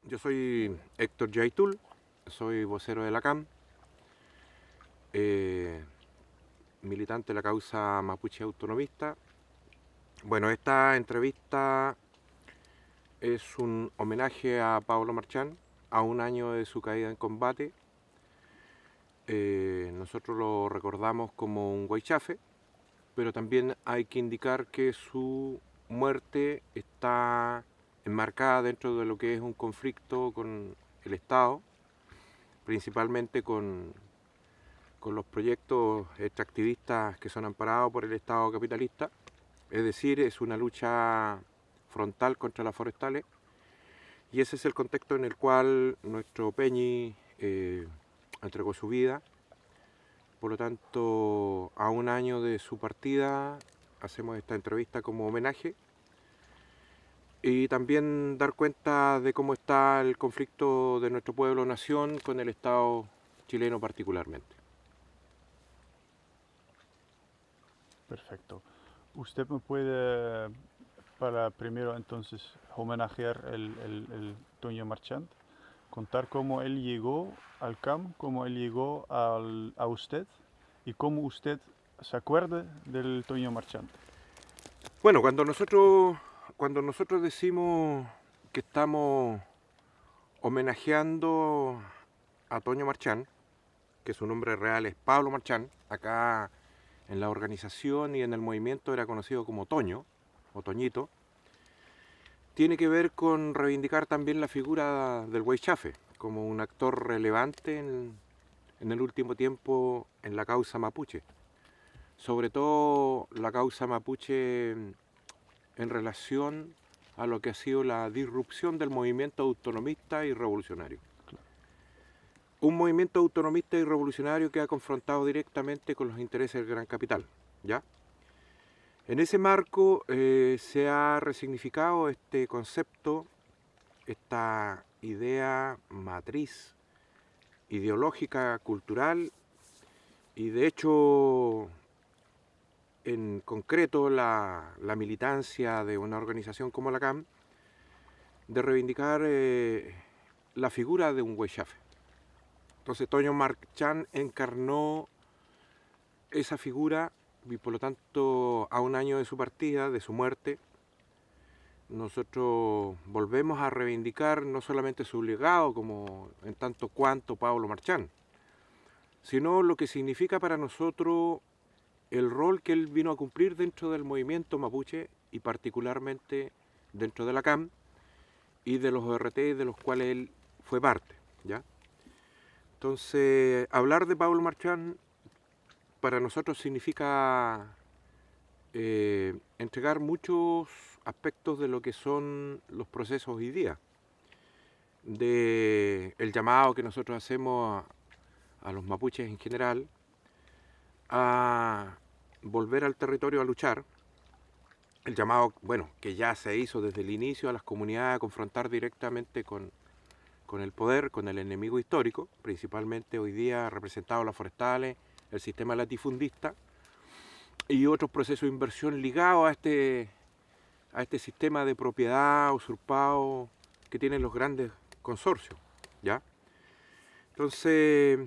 Yo soy Héctor Yaitul, soy vocero de la CAM, eh, militante de la causa mapuche autonomista. Bueno, esta entrevista es un homenaje a Pablo Marchán, a un año de su caída en combate. Nosotros lo recordamos como un huaychafe, pero también hay que indicar que su muerte está enmarcada dentro de lo que es un conflicto con el Estado, principalmente con los proyectos extractivistas que son amparados por el Estado capitalista. Es decir, es una lucha frontal contra las forestales, y ese es el contexto en el cual nuestro Peñi entregó su vida. Por lo tanto, a un año de su partida, hacemos esta entrevista como homenaje y también dar cuenta de cómo está el conflicto de nuestro pueblo-nación con el Estado chileno particularmente. Perfecto. ¿Usted me puede, para primero entonces, homenajear el Toño Marchant? Contar cómo él llegó al CAM, cómo él llegó a usted y cómo usted se acuerda del Toño Marchant. Bueno, cuando nosotros decimos que estamos homenajeando a Toño Marchán, que su nombre real es Pablo Marchán, acá en la organización y en el movimiento era conocido como Toño o Toñito, tiene que ver con reivindicar también la figura del Huaychafe como un actor relevante en el último tiempo en la causa mapuche, sobre todo la causa mapuche en relación a lo que ha sido la disrupción del movimiento autonomista y revolucionario. Un movimiento autonomista y revolucionario que ha confrontado directamente con los intereses del gran capital, ¿ya? En ese marco se ha resignificado este concepto, esta idea matriz ideológica, cultural, y de hecho, en concreto, la militancia de una organización como la CAM, de reivindicar la figura de un huaychafe. Entonces Toño Marchán encarnó esa figura y por lo tanto a un año de su partida, de su muerte, nosotros volvemos a reivindicar no solamente su legado como en tanto cuanto Pablo Marchán, sino lo que significa para nosotros el rol que él vino a cumplir dentro del movimiento mapuche y particularmente dentro de la CAM y de los ORT de los cuales él fue parte, ¿ya? Entonces, hablar de Pablo Marchán para nosotros significa entregar muchos aspectos de lo que son los procesos hoy día, de el llamado que nosotros hacemos a los mapuches en general a volver al territorio a luchar, el llamado, bueno, que ya se hizo desde el inicio a las comunidades a confrontar directamente con el poder, con el enemigo histórico, principalmente hoy día representado en las forestales, el sistema latifundista y otros procesos de inversión ligados a este sistema de propiedad usurpado que tienen los grandes consorcios, ¿ya? Entonces,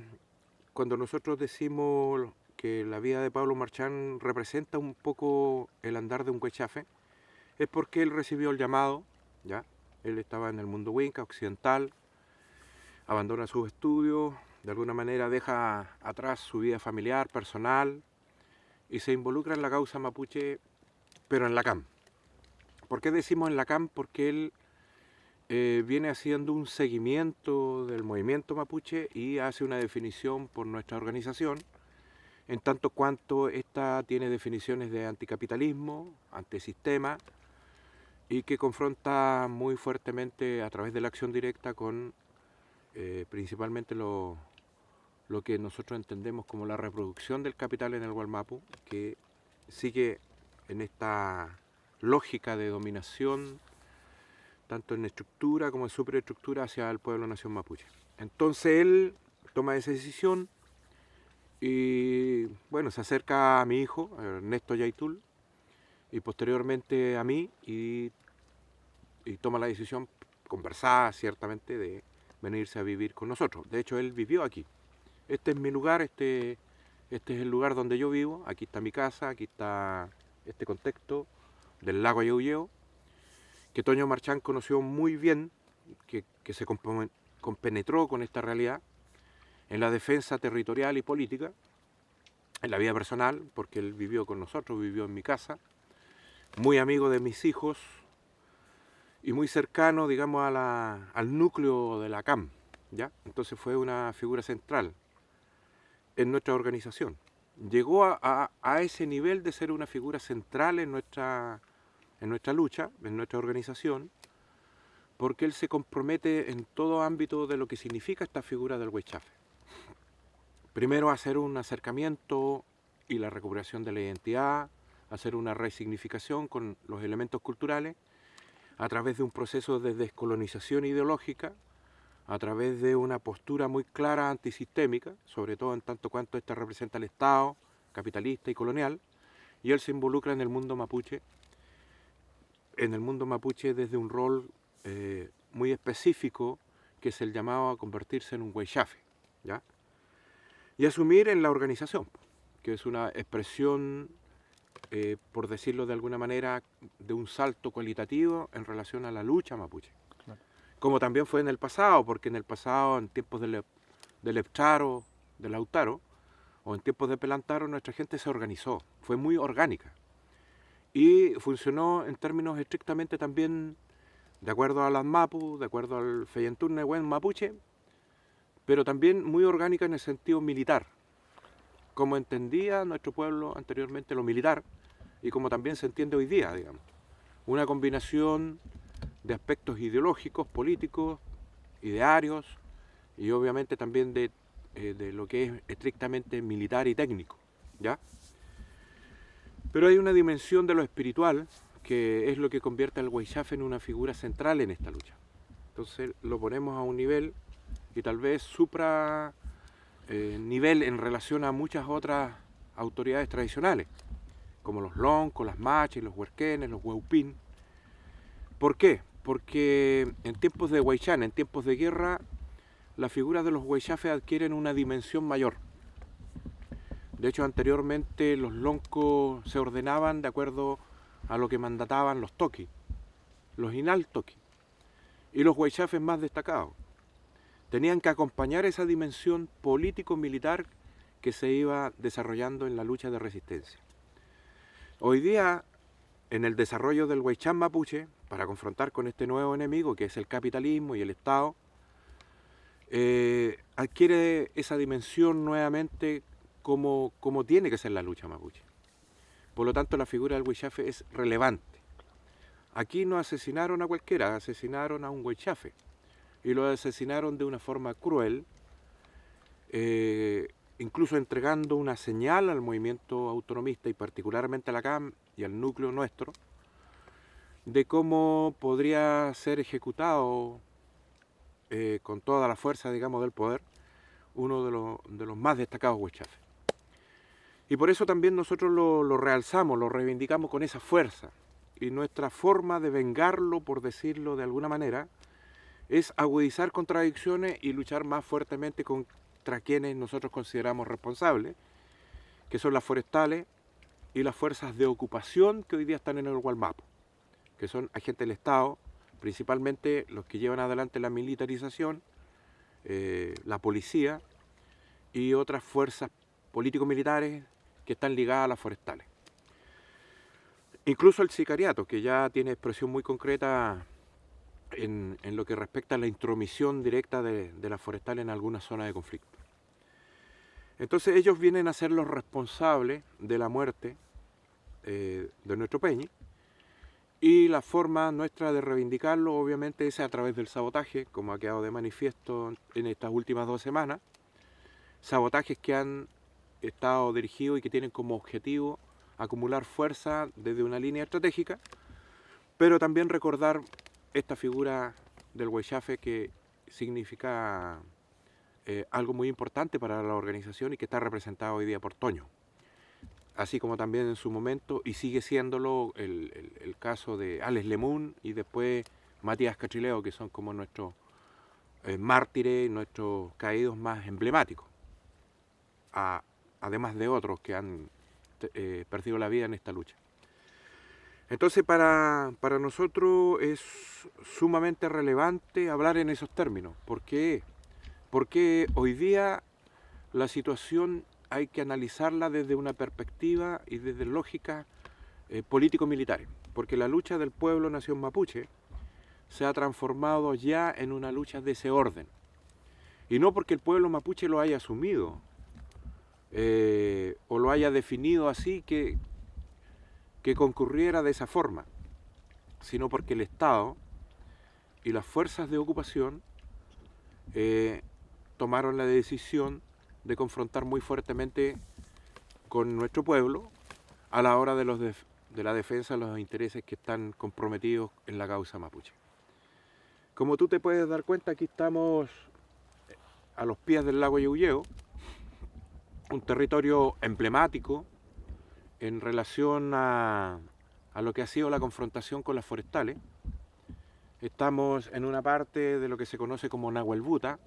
cuando nosotros decimos que la vida de Pablo Marchán representa un poco el andar de un huaychafe, es porque él recibió el llamado, ¿ya? Él estaba en el mundo Winca occidental, abandona sus estudios, de alguna manera deja atrás su vida familiar, personal, y se involucra en la causa mapuche, pero en la CAM. ¿Por qué decimos en la CAM? Porque él viene haciendo un seguimiento del movimiento mapuche y hace una definición por nuestra organización, en tanto cuanto esta tiene definiciones de anticapitalismo, antisistema, y que confronta muy fuertemente a través de la acción directa con principalmente lo que nosotros entendemos como la reproducción del capital en el Gualmapu, que sigue en esta lógica de dominación, tanto en estructura como en superestructura hacia el pueblo nación mapuche. Entonces él toma esa decisión y bueno, se acerca a mi hijo, Ernesto Yaitul, y posteriormente a mí y toma la decisión conversaba ciertamente de venirse a vivir con nosotros. De hecho, él vivió aquí. Este es mi lugar, este es el lugar donde yo vivo, aquí está mi casa, aquí está este contexto del lago Ayauyeo, que Toño Marchán conoció muy bien, que se compenetró con esta realidad en la defensa territorial y política, en la vida personal, porque él vivió con nosotros, vivió en mi casa, muy amigo de mis hijos y muy cercano, digamos, al núcleo de la CAM, ¿ya? Entonces fue una figura central en nuestra organización. Llegó a ese nivel de ser una figura central en nuestra lucha, en nuestra organización, porque él se compromete en todo ámbito de lo que significa esta figura del Huaychafe. Primero, hacer un acercamiento y la recuperación de la identidad, hacer una resignificación con los elementos culturales, a través de un proceso de descolonización ideológica, a través de una postura muy clara antisistémica, sobre todo en tanto cuanto esta representa al Estado capitalista y colonial, y él se involucra en el mundo mapuche desde un rol muy específico, que es el llamado a convertirse en un huaychafe, ¿ya? Y asumir en la organización, que es una expresión, por decirlo de alguna manera, de un salto cualitativo en relación a la lucha mapuche. Claro. Como también fue en el pasado, porque en el pasado, en tiempos de Lautaro, o en tiempos de Pelantaro, nuestra gente se organizó, fue muy orgánica. Y funcionó en términos estrictamente también de acuerdo a las Mapu, de acuerdo al Feyenturne Buen Mapuche, pero también muy orgánica en el sentido militar, como entendía nuestro pueblo anteriormente lo militar y como también se entiende hoy día, digamos. Una combinación de aspectos ideológicos, políticos, idearios y obviamente también de lo que es estrictamente militar y técnico, ¿ya? Pero hay una dimensión de lo espiritual que es lo que convierte al Huaychafe en una figura central en esta lucha. Entonces lo ponemos a un nivel y tal vez supra nivel en relación a muchas otras autoridades tradicionales, como los loncos, las machis, los huerquenes, los hueupín. ¿Por qué? Porque en tiempos de Huaychán, en tiempos de guerra, las figuras de los Huaychafes adquieren una dimensión mayor. De hecho, anteriormente los loncos se ordenaban de acuerdo a lo que mandataban los toquis, los inal toquis, y los Huaychafes más destacados. Tenían que acompañar esa dimensión político-militar que se iba desarrollando en la lucha de resistencia. Hoy día, en el desarrollo del Huaychán mapuche, para confrontar con este nuevo enemigo que es el capitalismo y el Estado, adquiere esa dimensión nuevamente como tiene que ser la lucha mapuche. Por lo tanto, la figura del Huaychafe es relevante. Aquí no asesinaron a cualquiera, asesinaron a un Huaychafe. Y lo asesinaron de una forma cruel, incluso entregando una señal al movimiento autonomista y particularmente a la CAM y al núcleo nuestro, de cómo podría ser ejecutado con toda la fuerza, digamos, del poder, uno de los más destacados Huaychafes. Y por eso también nosotros lo realzamos, lo reivindicamos con esa fuerza. Y nuestra forma de vengarlo, por decirlo de alguna manera, es agudizar contradicciones y luchar más fuertemente contra quienes nosotros consideramos responsables, que son las forestales y las fuerzas de ocupación que hoy día están en el Gualmapu, que son agentes del Estado, principalmente los que llevan adelante la militarización, la policía y otras fuerzas político-militares que están ligadas a las forestales. Incluso el sicariato, que ya tiene expresión muy concreta en lo que respecta a la intromisión directa de las forestales en algunas zonas de conflicto. Entonces ellos vienen a ser los responsables de la muerte de nuestro Peñi, y la forma nuestra de reivindicarlo obviamente es a través del sabotaje, como ha quedado de manifiesto en estas últimas 2 semanas, sabotajes que han estado dirigidos y que tienen como objetivo acumular fuerza desde una línea estratégica, pero también recordar esta figura del Huaychafe que significa algo muy importante para la organización y que está representado hoy día por Toño. Así como también en su momento, y sigue siéndolo, el caso de Alex Lemun y después Matías Catrileo, que son como nuestros mártires, nuestros caídos más emblemáticos, además de otros que han perdido la vida en esta lucha. Entonces para nosotros es sumamente relevante hablar en esos términos. ¿Por qué? Porque hoy día la situación hay que analizarla desde una perspectiva y desde lógica político-militares. Porque la lucha del pueblo nación mapuche se ha transformado ya en una lucha de ese orden. Y no porque el pueblo mapuche lo haya asumido o lo haya definido así que concurriera de esa forma, sino porque el Estado y las fuerzas de ocupación tomaron la decisión de confrontar muy fuertemente con nuestro pueblo a la hora de la defensa de los intereses que están comprometidos en la causa mapuche. Como tú te puedes dar cuenta, aquí estamos a los pies del lago Yauyeo, un territorio emblemático en relación a lo que ha sido la confrontación con las forestales. Estamos en una parte de lo que se conoce como Nahuelbuta,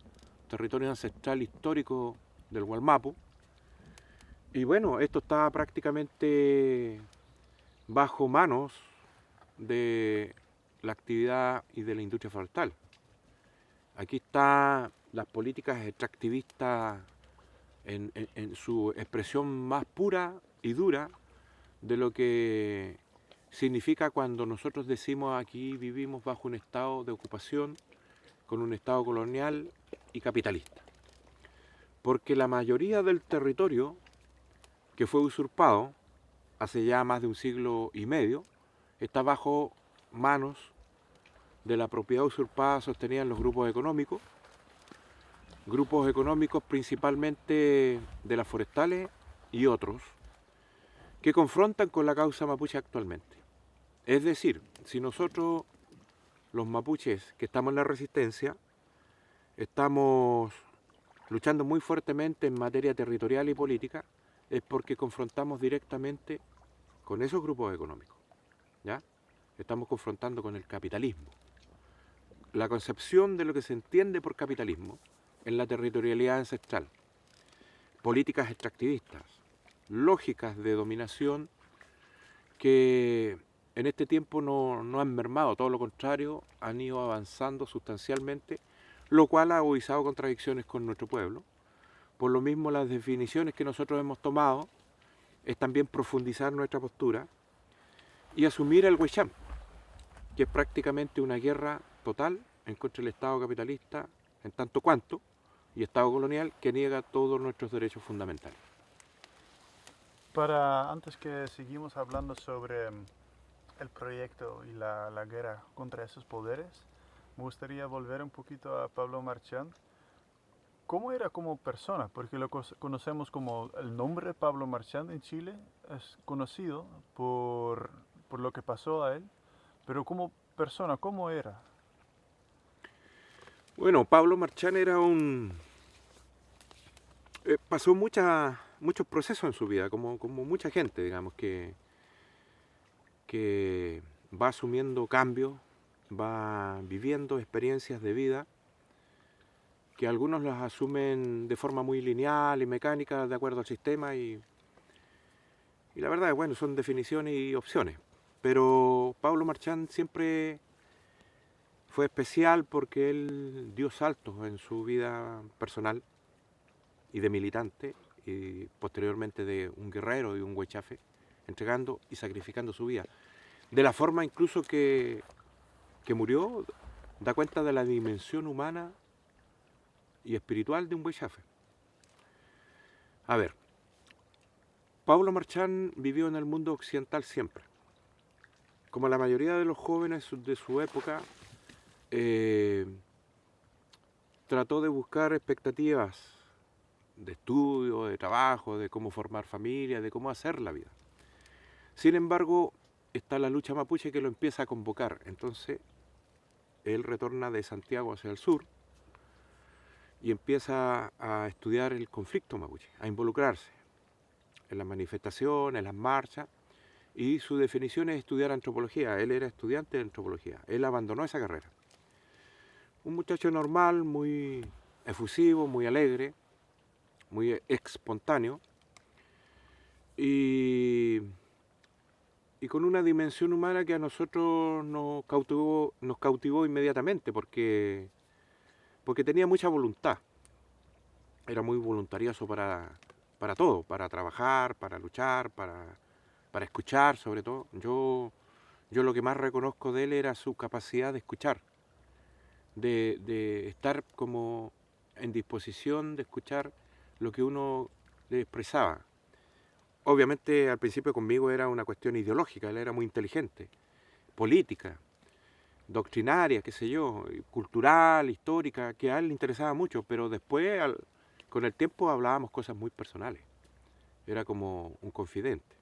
territorio ancestral histórico del Gualmapu. Y bueno, esto está prácticamente bajo manos de la actividad y de la industria forestal. Aquí están las políticas extractivistas en su expresión más pura y dura de lo que significa cuando nosotros decimos aquí vivimos bajo un estado de ocupación, con un estado colonial y capitalista. Porque la mayoría del territorio que fue usurpado hace ya más de un siglo y medio está bajo manos de la propiedad usurpada sostenida en los grupos económicos principalmente de las forestales y otros, que confrontan con la causa mapuche actualmente. Es decir, si nosotros, los mapuches que estamos en la resistencia, estamos luchando muy fuertemente en materia territorial y política, es porque confrontamos directamente con esos grupos económicos, ¿ya? Estamos confrontando con el capitalismo. La concepción de lo que se entiende por capitalismo en la territorialidad ancestral, políticas extractivistas, lógicas de dominación que en este tiempo no han mermado, todo lo contrario, han ido avanzando sustancialmente, lo cual ha agudizado contradicciones con nuestro pueblo. Por lo mismo, las definiciones que nosotros hemos tomado es también profundizar nuestra postura y asumir el Huaychán, que es prácticamente una guerra total en contra del Estado capitalista, en tanto cuanto, y Estado colonial que niega todos nuestros derechos fundamentales. Antes que seguimos hablando sobre el proyecto y la guerra contra esos poderes, me gustaría volver un poquito a Pablo Marchand. ¿Cómo era como persona? Porque lo conocemos como el nombre Pablo Marchand en Chile, es conocido por lo que pasó a él, pero como persona, ¿cómo era? Bueno, Pablo Marchand era pasó muchos procesos en su vida, como mucha gente, digamos, que va asumiendo cambios, va viviendo experiencias de vida, que algunos las asumen de forma muy lineal y mecánica, de acuerdo al sistema, y la verdad es, bueno, son definiciones y opciones. Pero Pablo Marchand siempre fue especial porque él dio saltos en su vida personal y de militante, y posteriormente de un guerrero y un huechafe, entregando y sacrificando su vida. De la forma incluso que murió, da cuenta de la dimensión humana y espiritual de un huechafe. A ver, Pablo Marchand vivió en el mundo occidental siempre. Como la mayoría de los jóvenes de su época, trató de buscar expectativas de estudio, de trabajo, de cómo formar familia, de cómo hacer la vida. Sin embargo, está la lucha mapuche que lo empieza a convocar. Entonces, él retorna de Santiago hacia el sur y empieza a estudiar el conflicto mapuche, a involucrarse en las manifestaciones, en las marchas, y su definición es estudiar antropología. Él era estudiante de antropología. Él abandonó esa carrera. Un muchacho normal, muy efusivo, muy alegre, muy espontáneo y con una dimensión humana que a nosotros nos cautivó inmediatamente porque tenía mucha voluntad. Era muy voluntarioso para todo, para trabajar, para luchar, para escuchar sobre todo. Yo lo que más reconozco de él era su capacidad de escuchar, de estar como en disposición de escuchar lo que uno le expresaba. Obviamente al principio conmigo era una cuestión ideológica, él era muy inteligente, política, doctrinaria, qué sé yo, cultural, histórica, que a él le interesaba mucho, pero después con el tiempo hablábamos cosas muy personales, era como un confidente.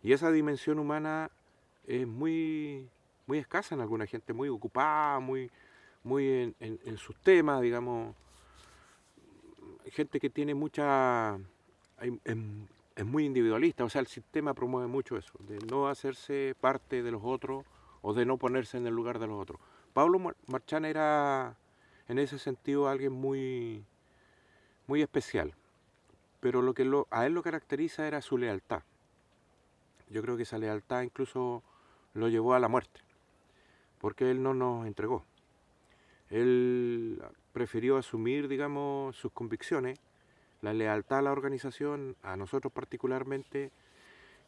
Y esa dimensión humana es muy escasa en alguna gente, muy ocupada, muy en sus temas, digamos, gente que tiene mucha... es muy individualista, o sea, el sistema promueve mucho eso, de no hacerse parte de los otros o de no ponerse en el lugar de los otros. Pablo Marchán era, en ese sentido, alguien muy especial, pero lo que a él lo caracteriza era su lealtad. Yo creo que esa lealtad incluso lo llevó a la muerte, porque él no nos entregó. Él prefirió asumir, digamos, sus convicciones, la lealtad a la organización, a nosotros particularmente,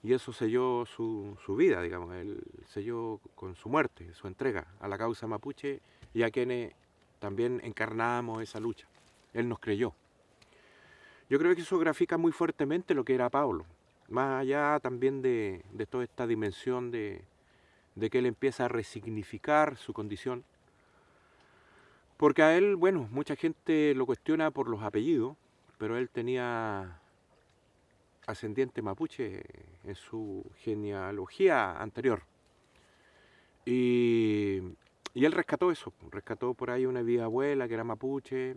y eso selló su vida, digamos, él selló con su muerte, su entrega a la causa mapuche y a quienes también encarnábamos esa lucha. Él nos creyó. Yo creo que eso grafica muy fuertemente lo que era Pablo, más allá también de toda esta dimensión de que él empieza a resignificar su condición, porque a él, bueno, mucha gente lo cuestiona por los apellidos, pero él tenía ascendiente mapuche en su genealogía anterior. Y él rescató eso, rescató por ahí una bisabuela que era mapuche,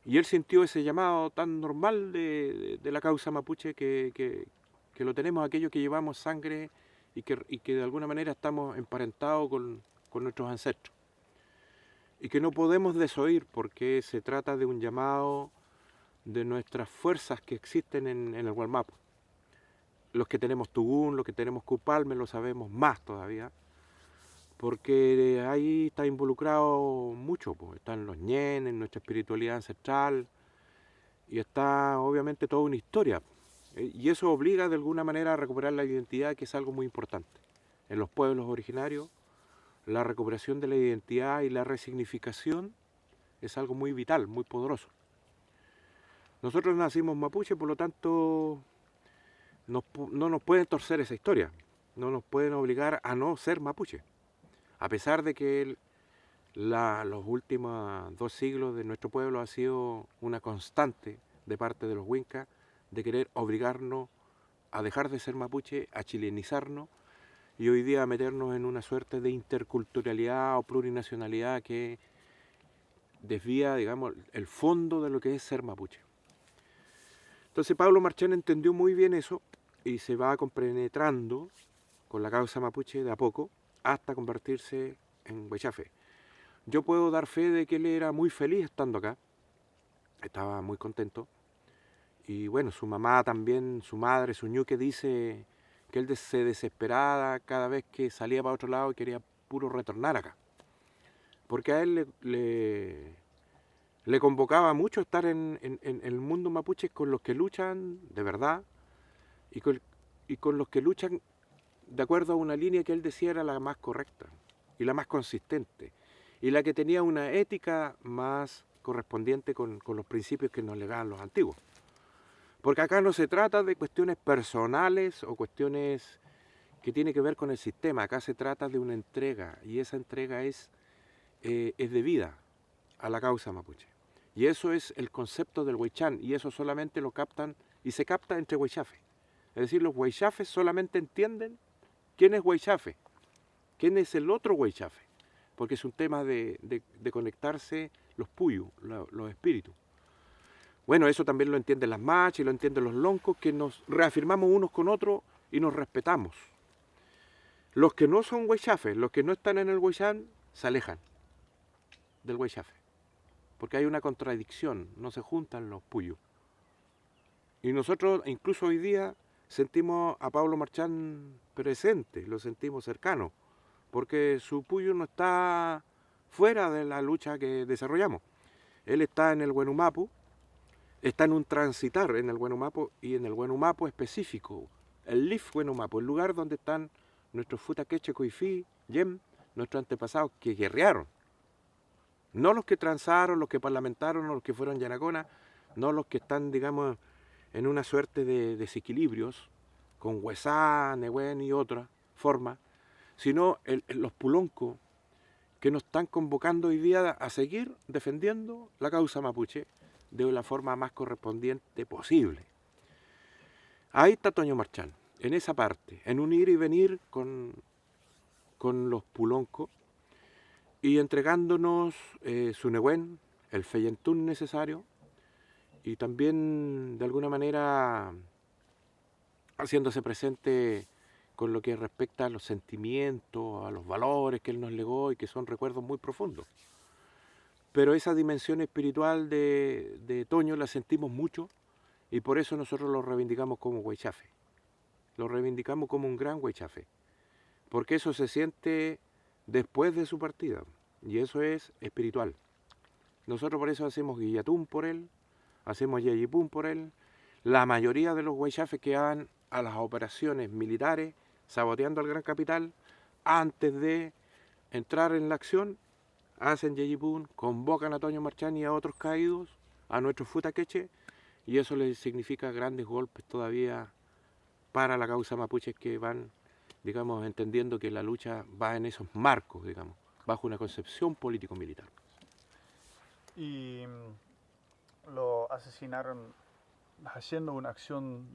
y él sintió ese llamado tan normal de la causa mapuche que lo tenemos aquellos que llevamos sangre y que de alguna manera estamos emparentados con nuestros ancestros. Y que no podemos desoír porque se trata de un llamado de nuestras fuerzas que existen en el Gualmapu. Los que tenemos Tugún, los que tenemos Cupalme, lo sabemos más todavía, porque ahí está involucrado mucho, pues. Están los ñenes, nuestra espiritualidad ancestral, y está obviamente toda una historia. Y eso obliga de alguna manera a recuperar la identidad, que es algo muy importante. En los pueblos originarios, la recuperación de la identidad y la resignificación es algo muy vital, muy poderoso. Nosotros nacimos mapuche, por lo tanto no nos pueden torcer esa historia, no nos pueden obligar a no ser mapuche, a pesar de que los últimos 2 siglos de nuestro pueblo ha sido una constante de parte de los huincas de querer obligarnos a dejar de ser mapuche, a chilenizarnos y hoy día a meternos en una suerte de interculturalidad o plurinacionalidad que desvía, digamos, el fondo de lo que es ser mapuche. Entonces Pablo Marchán entendió muy bien eso y se va compenetrando con la causa mapuche de a poco hasta convertirse en huaychafe. Yo puedo dar fe de que él era muy feliz estando acá, estaba muy contento. Y bueno, su mamá también, su madre, su ñuque, dice que él se desesperaba cada vez que salía para otro lado y quería puro retornar acá. Porque a él le convocaba mucho estar en el mundo mapuche con los que luchan de verdad y con los que luchan de acuerdo a una línea que él decía era la más correcta y la más consistente y la que tenía una ética más correspondiente con los principios que nos legaban los antiguos. Porque acá no se trata de cuestiones personales o cuestiones que tienen que ver con el sistema, acá se trata de una entrega y esa entrega es debida a la causa mapuche. Y eso es el concepto del huaychán y eso solamente lo captan y se capta entre huaychafes. Es decir, los huaychafes solamente entienden quién es huaychafe, quién es el otro huaychafe, porque es un tema de conectarse los puyos, los espíritus. Bueno, eso también lo entienden las machas y lo entienden los loncos, que nos reafirmamos unos con otros y nos respetamos. Los que no son huaychafes, los que no están en el huaychán, se alejan del huaychafe, porque hay una contradicción, no se juntan los puyos. Y nosotros incluso hoy día sentimos a Pablo Marchán presente, lo sentimos cercano, porque su puyo no está fuera de la lucha que desarrollamos. Él está en el Huenumapu, está en un transitar en el Huenumapu y en el Huenumapu específico, el Lif Huenumapu, el lugar donde están nuestros Futaqueche, Coifí, Yem, nuestros antepasados que guerrearon. No los que transaron, los que parlamentaron, los que fueron Yanacona, no los que están, digamos, en una suerte de desequilibrios, con Huesá, Nehuen y otra forma, sino los puloncos que nos están convocando hoy día a seguir defendiendo la causa mapuche de la forma más correspondiente posible. Ahí está Toño Marchán, en esa parte, en un ir y venir con los puloncos y entregándonos su Nehuen, el feyentún necesario, y también de alguna manera haciéndose presente con lo que respecta a los sentimientos, a los valores que él nos legó y que son recuerdos muy profundos. Pero esa dimensión espiritual de Toño la sentimos mucho y por eso nosotros lo reivindicamos como huaychafe. Lo reivindicamos como un gran huaychafe, porque eso se siente después de su partida y eso es espiritual. Nosotros por eso hacemos guillatún por él, hacemos yeyipún por él. La mayoría de los huaychafes que van a las operaciones militares, saboteando al gran capital, antes de entrar en la acción, hacen yeyipún, convocan a Toño Marchán y a otros caídos, a nuestros futaqueche, y eso les significa grandes golpes todavía para la causa mapuche que van, digamos, entendiendo que la lucha va en esos marcos, digamos, bajo una concepción político-militar. Y lo asesinaron haciendo una acción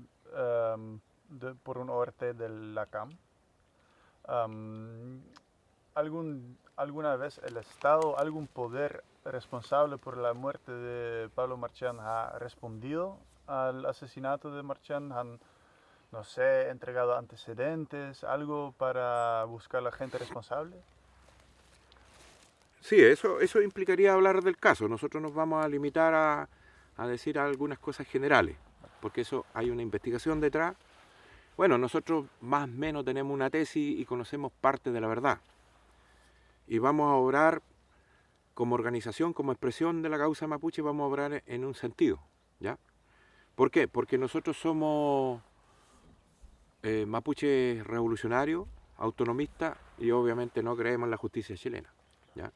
por un ORT de la CAM. ¿Alguna vez el Estado, algún poder responsable por la muerte de Pablo Marchán ha respondido al asesinato de Marchán? ¿Han, no sé, entregado antecedentes, algo para buscar a la gente responsable? Sí, eso implicaría hablar del caso. Nosotros nos vamos a limitar a decir algunas cosas generales, porque eso hay una investigación detrás. Bueno, nosotros más o menos tenemos una tesis y conocemos parte de la verdad. Y vamos a obrar como organización, como expresión de la causa mapuche, vamos a obrar en un sentido, ¿ya? ¿Por qué? Porque nosotros somos mapuches revolucionarios, autonomistas, y obviamente no creemos en la justicia chilena, ¿ya?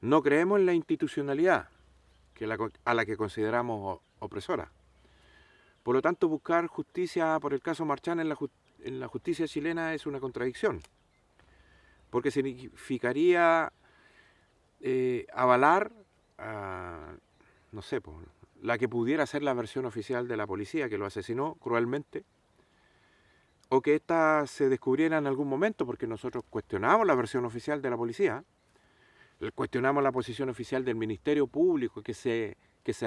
No creemos en la institucionalidad a la que consideramos opresora. Por lo tanto, buscar justicia por el caso Marchán en la justicia chilena es una contradicción, porque significaría avalar, no sé, la que pudiera ser la versión oficial de la policía que lo asesinó cruelmente, o que ésta se descubriera en algún momento, porque nosotros cuestionamos la versión oficial de la policía, cuestionamos la posición oficial del Ministerio Público que se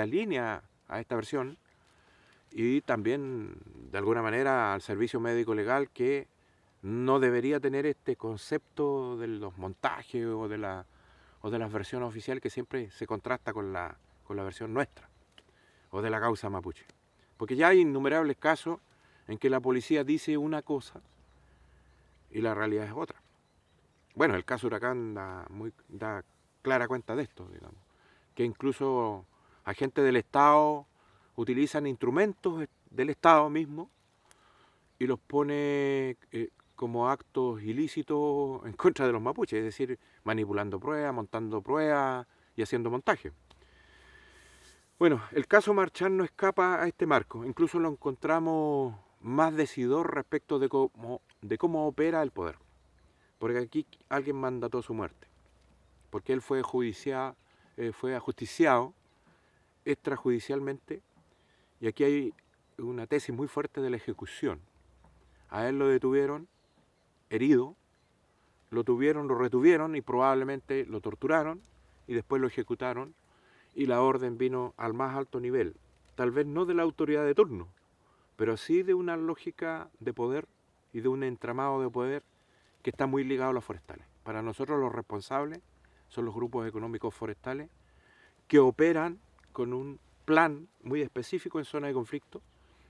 alinea a esta versión, y también de alguna manera al servicio médico legal que no debería tener este concepto de los montajes o de las versiones oficiales que siempre se contrasta con la versión nuestra o de la causa mapuche. Porque ya hay innumerables casos en que la policía dice una cosa y la realidad es otra. Bueno, el caso Huracán da clara cuenta de esto, digamos, que incluso agentes del Estado utilizan instrumentos del Estado mismo y los pone como actos ilícitos en contra de los mapuches, es decir, manipulando pruebas, montando pruebas y haciendo montaje. Bueno, el caso Marchán no escapa a este marco, incluso lo encontramos más decidor respecto de cómo opera el poder, porque aquí alguien mandató su muerte, porque él fue ajusticiado extrajudicialmente, y aquí hay una tesis muy fuerte de la ejecución. A él lo detuvieron herido, lo retuvieron y probablemente lo torturaron y después lo ejecutaron, y la orden vino al más alto nivel, tal vez no de la autoridad de turno, pero sí de una lógica de poder y de un entramado de poder que está muy ligado a los forestales. Para nosotros los responsables son los grupos económicos forestales que operan con un plan muy específico en zona de conflicto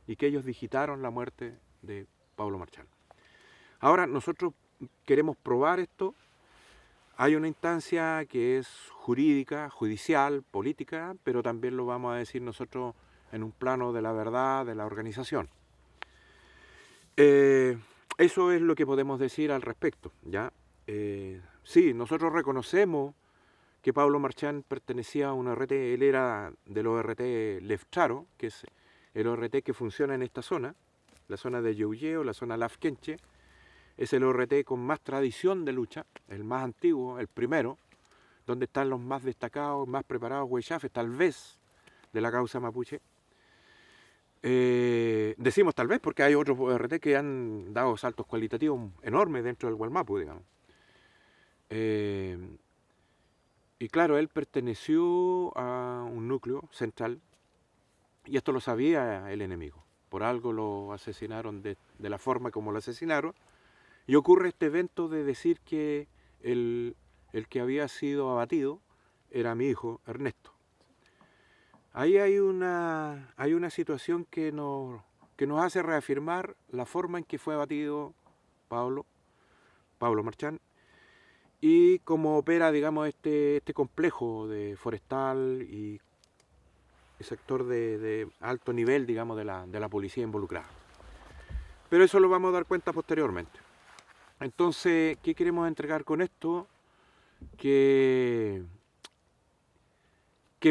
y que ellos digitaron la muerte de Pablo Marchán. Ahora nosotros queremos probar esto. Hay una instancia que es jurídica, judicial, política, pero también lo vamos a decir nosotros en un plano de la verdad, de la organización. Eso es lo que podemos decir al respecto, ¿ya? Sí, nosotros reconocemos que Pablo Marchán pertenecía a un ORT, él era del ORT Lefcharo, que es el ORT que funciona en esta zona, la zona de Yeuyeo, la zona Lafkenche, es el ORT con más tradición de lucha, el más antiguo, el primero, donde están los más destacados, más preparados huaychafes, tal vez, de la causa mapuche. Decimos tal vez porque hay otros ORT que han dado saltos cualitativos enormes dentro del Gualmapu, digamos. Y claro, él perteneció a un núcleo central y esto lo sabía el enemigo. Por algo lo asesinaron de la forma como lo asesinaron. Y ocurre este evento de decir que el que había sido abatido era mi hijo, Ernesto. Ahí hay una situación que nos hace reafirmar la forma en que fue abatido Pablo Marchán y cómo opera, digamos, este complejo de forestal y sector de alto nivel, digamos, de la policía involucrada. Pero eso lo vamos a dar cuenta posteriormente. Entonces, ¿qué queremos entregar con esto? Que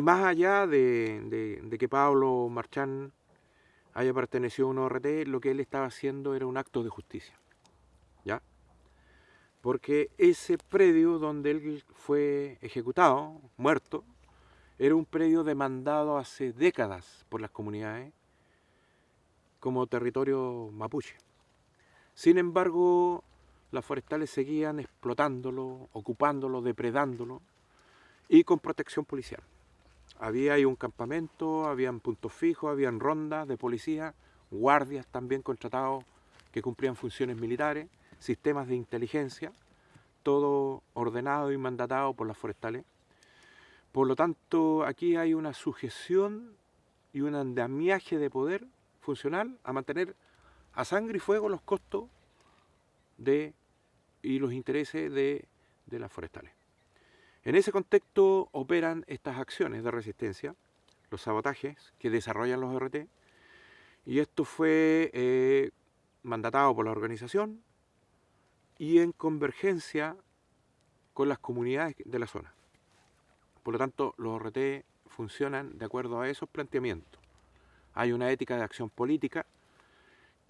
más allá de que Pablo Marchán haya pertenecido a un ORT, lo que él estaba haciendo era un acto de justicia, ¿ya? Porque ese predio donde él fue ejecutado, muerto, era un predio demandado hace décadas por las comunidades como territorio mapuche. Sin embargo, las forestales seguían explotándolo, ocupándolo, depredándolo y con protección policial. Había ahí un campamento, habían puntos fijos, habían rondas de policía, guardias también contratados que cumplían funciones militares, sistemas de inteligencia, todo ordenado y mandatado por las forestales. Por lo tanto, aquí hay una sujeción y un andamiaje de poder funcional a mantener a sangre y fuego los costos y los intereses de las forestales. En ese contexto operan estas acciones de resistencia, los sabotajes que desarrollan los ORT, y esto fue mandatado por la organización y en convergencia con las comunidades de la zona. Por lo tanto, los ORT funcionan de acuerdo a esos planteamientos. Hay una ética de acción política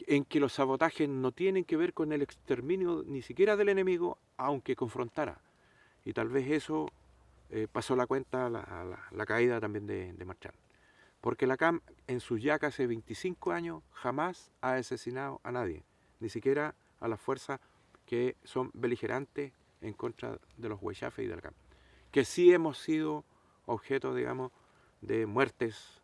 en que los sabotajes no tienen que ver con el exterminio ni siquiera del enemigo, aunque confrontara. Y tal vez eso pasó la cuenta a la caída también de Marchán. Porque la CAM en sus yacas hace 25 años jamás ha asesinado a nadie, ni siquiera a las fuerzas que son beligerantes en contra de los huaychafes y de la CAM. Que sí hemos sido objeto, digamos, de muertes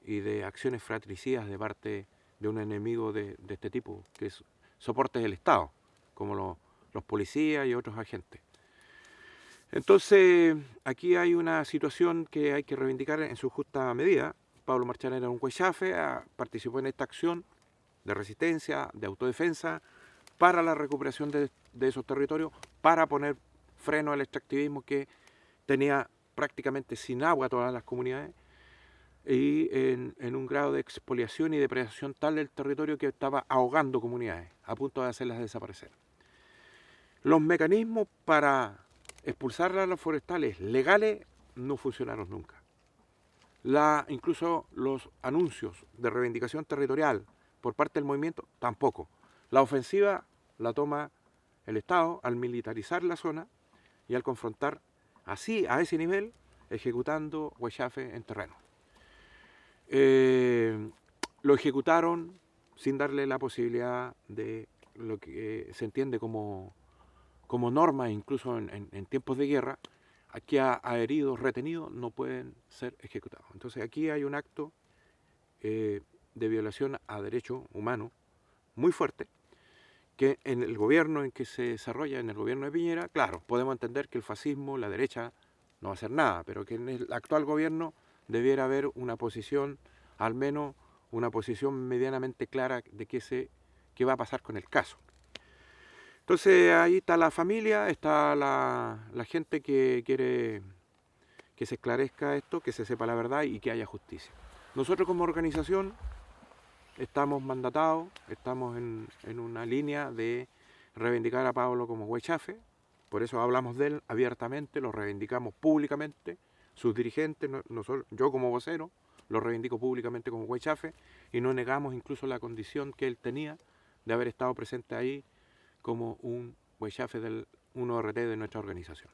y de acciones fratricidas de parte de un enemigo de este tipo, que es soportes del Estado, como los policías y otros agentes. Entonces, aquí hay una situación que hay que reivindicar en su justa medida. Pablo Marchán era un huaychafe, participó en esta acción de resistencia, de autodefensa, para la recuperación de esos territorios, para poner freno al extractivismo que tenía prácticamente sin agua todas las comunidades, y en un grado de expoliación y depredación tal del territorio que estaba ahogando comunidades, a punto de hacerlas desaparecer. Los mecanismos para expulsar a los forestales legales no funcionaron nunca. Incluso los anuncios de reivindicación territorial por parte del movimiento tampoco. La ofensiva la toma el Estado al militarizar la zona y al confrontar así, a ese nivel, ejecutando huaychafes en terreno. Lo ejecutaron sin darle la posibilidad de lo que se entiende como norma, incluso en tiempos de guerra, aquí a heridos retenidos no pueden ser ejecutados. Entonces aquí hay un acto de violación a derechos humanos muy fuerte, que en el gobierno en que se desarrolla, en el gobierno de Piñera, claro, podemos entender que el fascismo, la derecha, no va a hacer nada, pero que en el actual gobierno debiera haber una posición, al menos una posición medianamente clara de qué va a pasar con el caso. Entonces ahí está la familia, está la gente que quiere que se esclarezca esto, que se sepa la verdad y que haya justicia. Nosotros como organización estamos mandatados, estamos en una línea de reivindicar a Pablo como huechafe, por eso hablamos de él abiertamente, lo reivindicamos públicamente, sus dirigentes, yo como vocero, lo reivindico públicamente como huechafe y no negamos incluso la condición que él tenía de haber estado presente ahí como un huechafe del 1RT de nuestra organización.